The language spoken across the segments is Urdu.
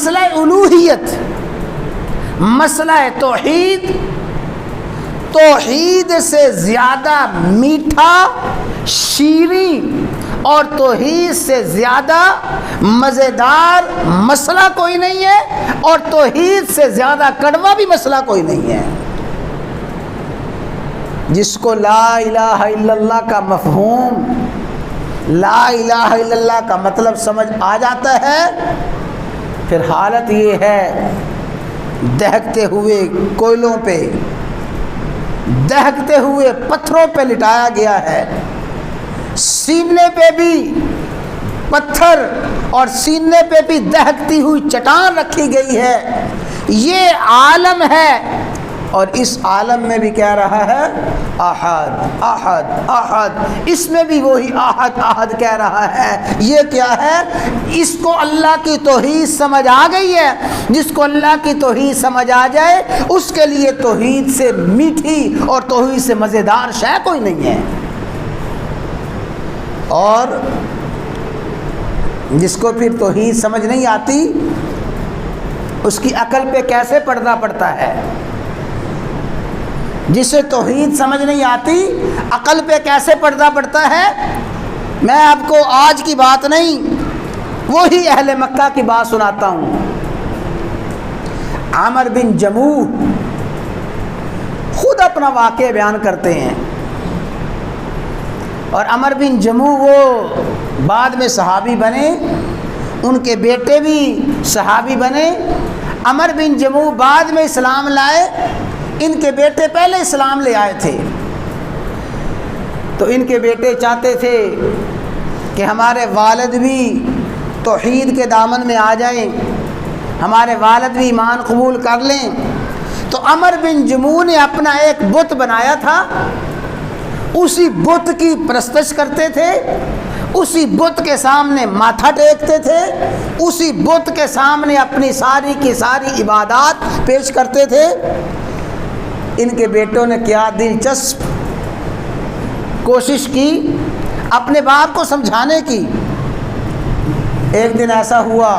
مسئلہ الوہیت، مسئلہ توحید، توحید سے زیادہ میٹھا، شیریں اور توحید سے زیادہ مزیدار مسئلہ کوئی نہیں ہے، اور توحید سے زیادہ کڑوا بھی مسئلہ کوئی نہیں ہے۔ جس کو لا الہ الا اللہ کا مفہوم، لا الہ الا اللہ کا مطلب سمجھ آ جاتا ہے، پھر حالت یہ ہے دہکتے ہوئے کوئلوں پہ، دہکتے ہوئے پتھروں پہ لٹایا گیا ہے، سینے پہ بھی پتھر اور سینے پہ بھی دہکتی ہوئی چٹان رکھی گئی ہے۔ یہ عالم ہے، اور اس عالم میں بھی کہہ رہا ہے احد احد احد، اس میں بھی وہی احد احد کہہ رہا ہے۔ یہ کیا ہے؟ اس کو اللہ کی توحید سمجھ آ گئی ہے۔ جس کو اللہ کی توحید سمجھ آ جائے اس کے لیے توحید سے میٹھی اور توحید سے مزیدار شے کوئی نہیں ہے۔ اور جس کو پھر توحید سمجھ نہیں آتی اس کی عقل پہ کیسے پردہ پڑتا ہے؟ جسے توحید سمجھ نہیں آتی عقل پہ کیسے پردہ پڑتا ہے؟ میں آپ کو آج کی بات نہیں، وہی اہل مکہ کی بات سناتا ہوں۔ عامر بن جموح خود اپنا واقعہ بیان کرتے ہیں، اور عامر بن جموح وہ بعد میں صحابی بنے، ان کے بیٹے بھی صحابی بنے۔ عامر بن جموح بعد میں اسلام لائے، ان کے بیٹے پہلے اسلام لے آئے تھے۔ تو ان کے بیٹے چاہتے تھے کہ ہمارے والد بھی توحید کے دامن میں آ جائیں، ہمارے والد بھی ایمان قبول کر لیں۔ تو عامر بن جموح نے اپنا ایک بت بنایا تھا، اسی بت کی پرستش کرتے تھے، اسی بت کے سامنے ماتھا ٹیکتے تھے، اسی بت کے سامنے اپنی ساری کی ساری عبادات پیش کرتے تھے۔ ان کے بیٹوں نے کیا دلچسپ کوشش کی اپنے باپ کو سمجھانے کی۔ ایک دن ایسا ہوا،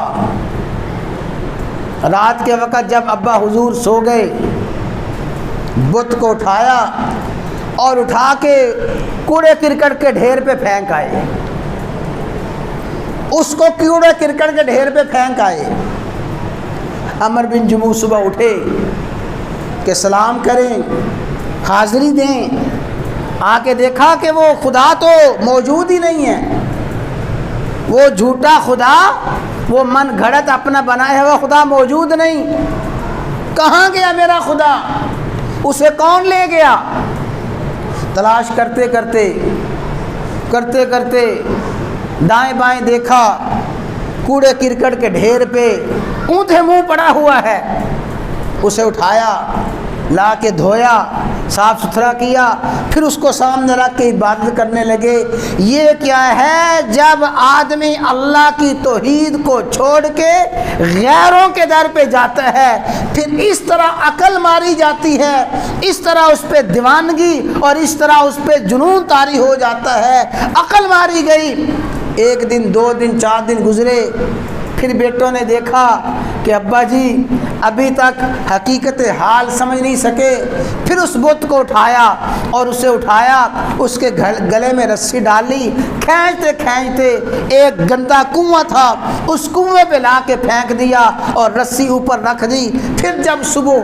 رات کے وقت جب ابا حضور سو گئے، بت کو اٹھایا اور اٹھا کے کوڑے کرکٹ کے ڈھیر پہ پھینک آئے، اس کو کوڑے کرکٹ کے ڈھیر پہ پھینک آئے۔ عامر بن جموح صبح اٹھے کہ سلام کریں، حاضری دیں، آ کے دیکھا کہ وہ خدا تو موجود ہی نہیں ہے، وہ جھوٹا خدا، وہ من گھڑت اپنا بنایا ہوا خدا موجود نہیں۔ کہاں گیا میرا خدا؟ اسے کون لے گیا؟ تلاش کرتے کرتے دائیں بائیں دیکھا، کوڑے کرکٹ کے ڈھیر پہ اونھے منہ پڑا ہوا ہے۔ اسے اٹھایا، لا کے دھویا، صاف ستھرا کیا، پھر اس کو سامنے رکھ کے عبادت کرنے لگے۔ یہ کیا ہے؟ جب آدمی اللہ کی توحید کو چھوڑ کے غیروں کے در پہ جاتا ہے، پھر اس طرح عقل ماری جاتی ہے، اس طرح اس پہ دیوانگی اور اس طرح اس پہ جنون طاری ہو جاتا ہے۔ عقل ماری گئی۔ ایک دن، 2 دن، 4 دن گزرے، پھر بیٹوں نے دیکھا کہ ابا جی ابھی تک حقیقت حال سمجھ نہیں سکے۔ پھر اس بت کو اٹھایا اور اسے اٹھایا، اس کے گلے میں رسی ڈالی، کھینچتے کھینچتے ایک گندا کنواں تھا، اس کنویں پہ لا کے پھینک دیا اور رسی اوپر رکھ دی۔ پھر جب صبح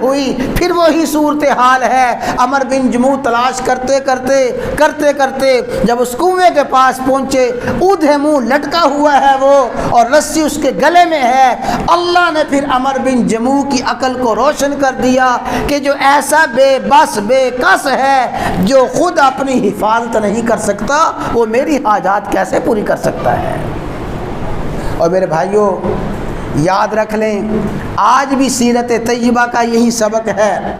ہوئی پھر وہی صورتحال ہے۔ عامر بن جموح تلاش کرتے جب اس کنویں کے پاس پہنچے، اودھے منہ لٹکا ہوا ہے وہ، اور رسی اس کے گلے میں ہے۔ اللہ نے پھر عامر بن جموح کی عقل کو روشن کر دیا کہ جو ایسا بے بس بے کس ہے، جو خود اپنی حفاظت نہیں کر سکتا، وہ میری حاجات کیسے پوری کر سکتا ہے۔ اور میرے بھائیوں یاد رکھ لیں، آج بھی سیرت طیبہ کا یہی سبق ہے۔